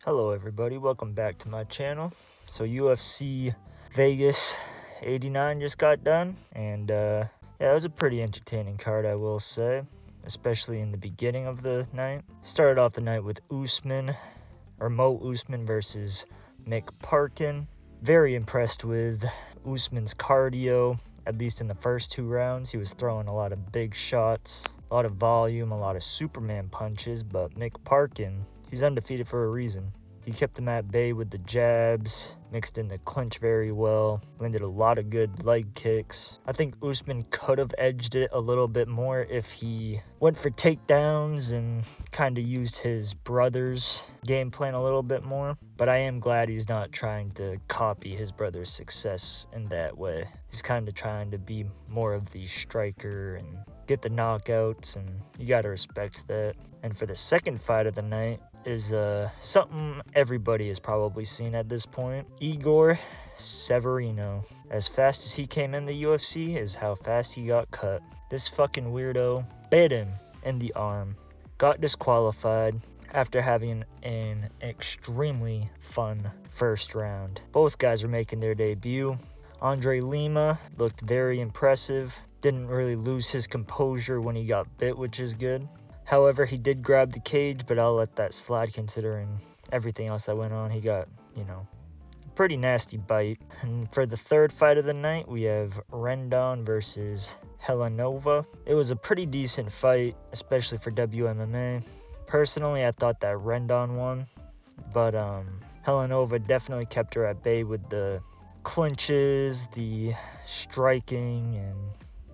Hello everybody, welcome back to my channel. So UFC Vegas 89 just got done, and yeah, it was a pretty entertaining card, I will say, especially in the beginning of the night. Started off the night with Mo Usman versus Mick Parkin. Very impressed with Usman's cardio, at least in the first two rounds. He was throwing a lot of big shots, a lot of volume, a lot of Superman punches, but Mick Parkin, he's undefeated for a reason. He kept him at bay with the jabs, mixed in the clinch very well, landed a lot of good leg kicks. I think Usman could have edged it a little bit more if he went for takedowns and kind of used his brother's game plan a little bit more. But I am glad he's not trying to copy his brother's success in that way. He's kind of trying to be more of the striker and get the knockouts, and you got to respect that. And for the second fight of the night is something everybody has probably seen at this point. Igor Severino. As fast as he came in the UFC is how fast he got cut. This fucking weirdo bit him in the arm, got disqualified after having an extremely fun first round. Both guys were making their debut. Andre Lima looked very impressive. Didn't really lose his composure when he got bit, which is good. However, he did grab the cage, but I'll let that slide considering everything else that went on. He got, a pretty nasty bite. And for the third fight of the night, we have Rendon versus Helanova. It was a pretty decent fight, especially for WMMA. Personally, I thought that Rendon won, but Helanova definitely kept her at bay with the clinches, the striking, and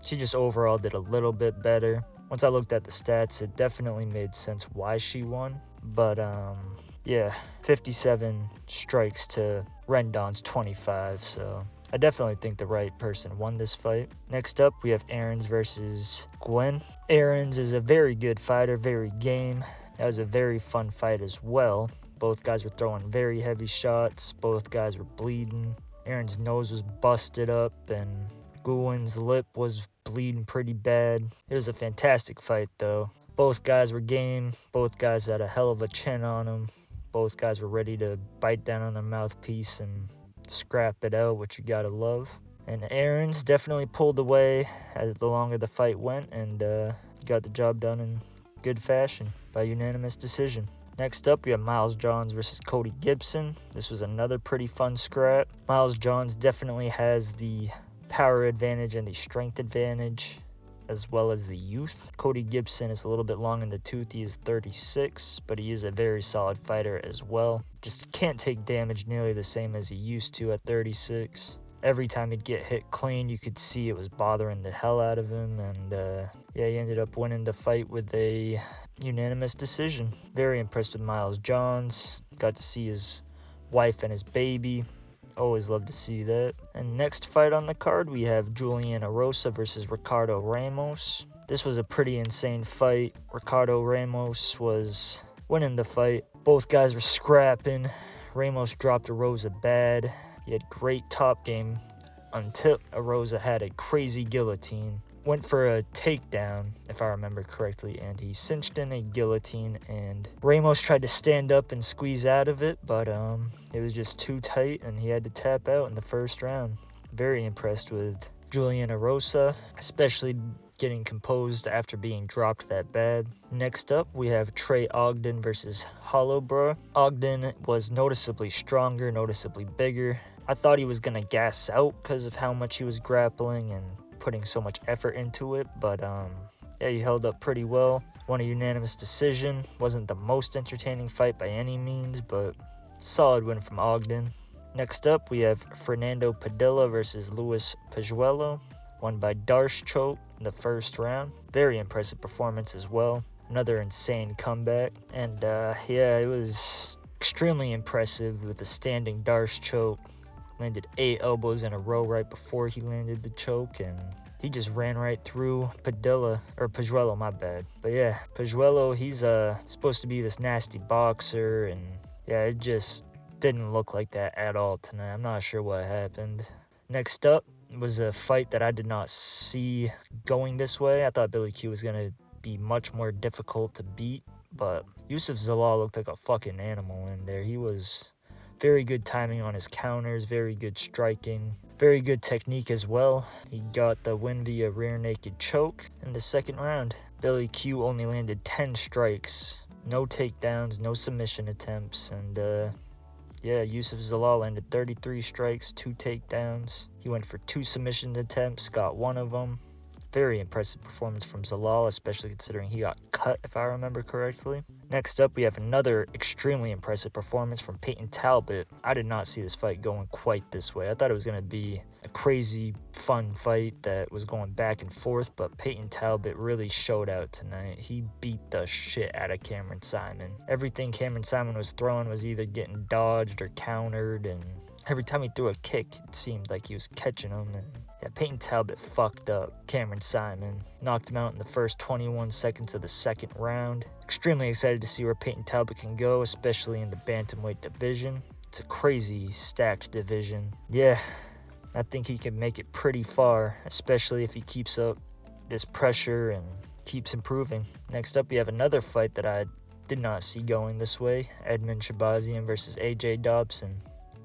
she just overall did a little bit better. Once I looked at the stats, it definitely made sense why she won. But yeah, 57 strikes to Rendon's 25, so I definitely think the right person won this fight. Next up, we have Aarons versus Gwen. Aarons is a very good fighter, very game. That was a very fun fight as well. Both guys were throwing very heavy shots. Both guys were bleeding. Aaron's nose was busted up, and Gwen's lip was bleeding pretty bad. It was a fantastic fight, though. Both guys were game. Both guys had a hell of a chin on them. Both guys were ready to bite down on their mouthpiece and scrap it out, which you gotta love. And Aaron's definitely pulled away as the longer the fight went, and got the job done in good fashion by unanimous decision. Next up, we have Miles Johns versus Cody Gibson. This was another pretty fun scrap. Miles Johns definitely has the power advantage and the strength advantage, as well as the youth. Cody Gibson is a little bit long in the tooth. He is 36, but he is a very solid fighter as well. Just can't take damage nearly the same as he used to at 36. Every time he'd get hit clean, you could see it was bothering the hell out of him, and yeah, he ended up winning the fight with a unanimous decision. Very impressed with Miles Johns. Got to see his wife and his baby. Always love to see that. And next fight on the card, we have Juliana Rosa versus Ricardo Ramos. This was a pretty insane fight. Ricardo Ramos was winning the fight. Both guys were scrapping. Ramos dropped Rosa bad. He had great top game until Rosa had a crazy guillotine. Went for a takedown, if I remember correctly, and he cinched in a guillotine, and Ramos tried to stand up and squeeze out of it, but it was just too tight, and he had to tap out in the first round. Very impressed with Juliana Rosa, especially getting composed after being dropped that bad. Next up, we have Trey Ogden versus Hollowborough. Ogden was noticeably stronger, noticeably bigger. I thought he was going to gas out because of how much he was grappling and putting so much effort into it, but yeah, he held up pretty well. Won a unanimous decision. Wasn't the most entertaining fight by any means, but solid win from Ogden. Next up, we have Fernando Padilla versus Luis Pajuelo. Won by Darce choke in the first round. Very impressive performance as well. Another insane comeback. And yeah, it was extremely impressive with the standing Darce choke. Landed 8 elbows in a row right before he landed the choke, and he just ran right through Pajuelo, my bad. But yeah, Pajuelo, he's supposed to be this nasty boxer, and yeah, it just didn't look like that at all tonight. I'm not sure what happened. Next up was a fight that I did not see going this way. I thought Billy Q was going to be much more difficult to beat, but Yusuf Zalal looked like a fucking animal in there. He was very good timing on his counters, very good striking, very good technique as well. He got the win via rear naked choke in the second round. Billy Q only landed 10 strikes, no takedowns, no submission attempts, and yeah, Yusuf Zalal landed 33 strikes, 2 takedowns. He went for 2 submission attempts, got one of them. Very impressive performance from Zalal, especially considering he got cut, if I remember correctly. Next up, we have another extremely impressive performance from Peyton Talbot. I did not see this fight going quite this way. I thought it was going to be a crazy, fun fight that was going back and forth, but Peyton Talbot really showed out tonight. He beat the shit out of Cameron Simon. Everything Cameron Simon was throwing was either getting dodged or countered, and every time he threw a kick, it seemed like he was catching them. And yeah, Peyton Talbot fucked up Cameron Simon, knocked him out in the first 21 seconds of the second round. Extremely excited to see where Peyton Talbot can go, especially in the bantamweight division. It's a crazy stacked division. Yeah, I think he can make it pretty far, especially if he keeps up this pressure and keeps improving. Next up, we have another fight that I did not see going this way. Edmund Shabazian versus AJ Dobson.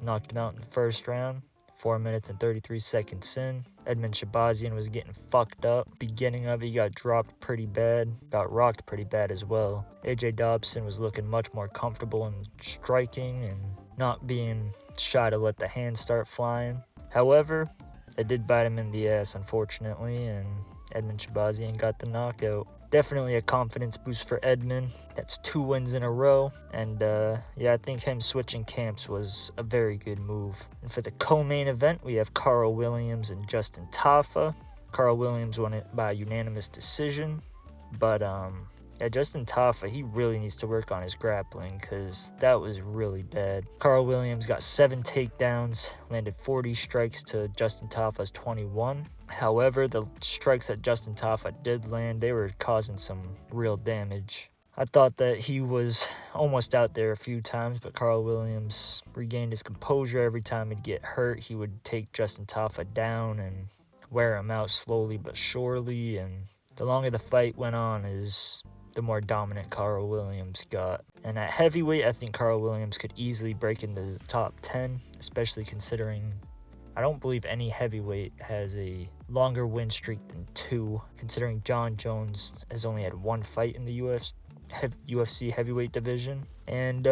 Knocked him out in the first round, 4 minutes and 33 seconds in. Edmund Shabazian was getting fucked up. Beginning of it, he got dropped pretty bad, got rocked pretty bad as well. AJ Dobson was looking much more comfortable in striking and not being shy to let the hands start flying. However, it did bite him in the ass, unfortunately, and Edmund Shabazian got the knockout. Definitely a confidence boost for Edmund. That's 2 wins in a row. And yeah, I think him switching camps was a very good move. And for the co-main event, we have Carl Williams and Justin Tafa. Carl Williams won it by unanimous decision. But yeah, Justin Tafa, he really needs to work on his grappling because that was really bad. Carl Williams got 7 takedowns, landed 40 strikes to Justin Tafa's 21. However, the strikes that Justin Tafa did land, they were causing some real damage. I thought that he was almost out there a few times, but Carl Williams regained his composure. Every time he'd get hurt, he would take Justin Tafa down and wear him out slowly but surely. And the longer the fight went on, the more dominant Carl Williams got. And at heavyweight, I think Carl Williams could easily break into the top 10, especially considering I don't believe any heavyweight has a longer win streak than 2, considering John Jones has only had 1 fight in the UFC heavyweight division. And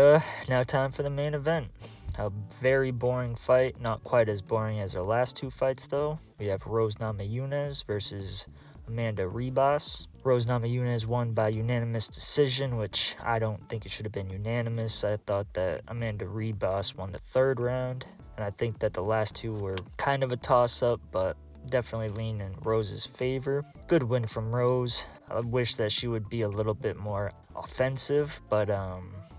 now time for the main event. A very boring fight, not quite as boring as our last 2 fights though. We have Rose Namajunas versus Amanda Ribas. Rose Namajunas won by unanimous decision, which I don't think it should have been unanimous. I thought that Amanda Ribas won the 3rd round, and I think that the last 2 were kind of a toss-up, but definitely lean in Rose's favor. Good win from Rose. I wish that she would be a little bit more offensive, but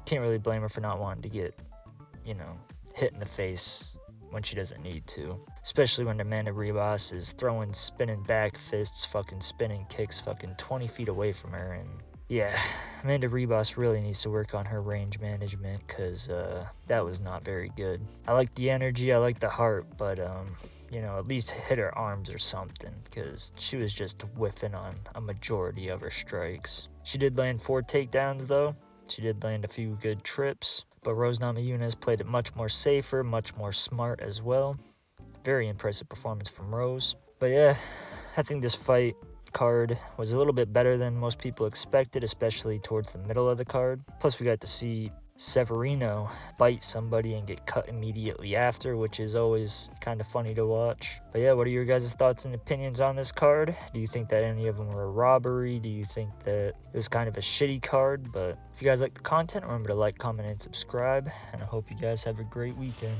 can't really blame her for not wanting to get, hit in the face when she doesn't need to. Especially when Amanda Ribas is throwing spinning back fists, fucking spinning kicks, fucking 20 feet away from her. And yeah, Amanda Ribas really needs to work on her range management because that was not very good. I like the energy, I like the heart, but at least hit her arms or something because she was just whiffing on a majority of her strikes. She did land 4 takedowns though. She did land a few good trips, but Rose Namajunas played it much more safer, much more smart as well. Very impressive performance from Rose. But yeah, I think this fight card was a little bit better than most people expected, especially towards the middle of the card. Plus we got to see Severino bite somebody and get cut immediately after, which is always kind of funny to watch. But yeah, what are your guys' thoughts and opinions on this card? Do you think that any of them were a robbery? Do you think that it was kind of a shitty card? But if you guys like the content, remember to like, comment, and subscribe. And I hope you guys have a great weekend.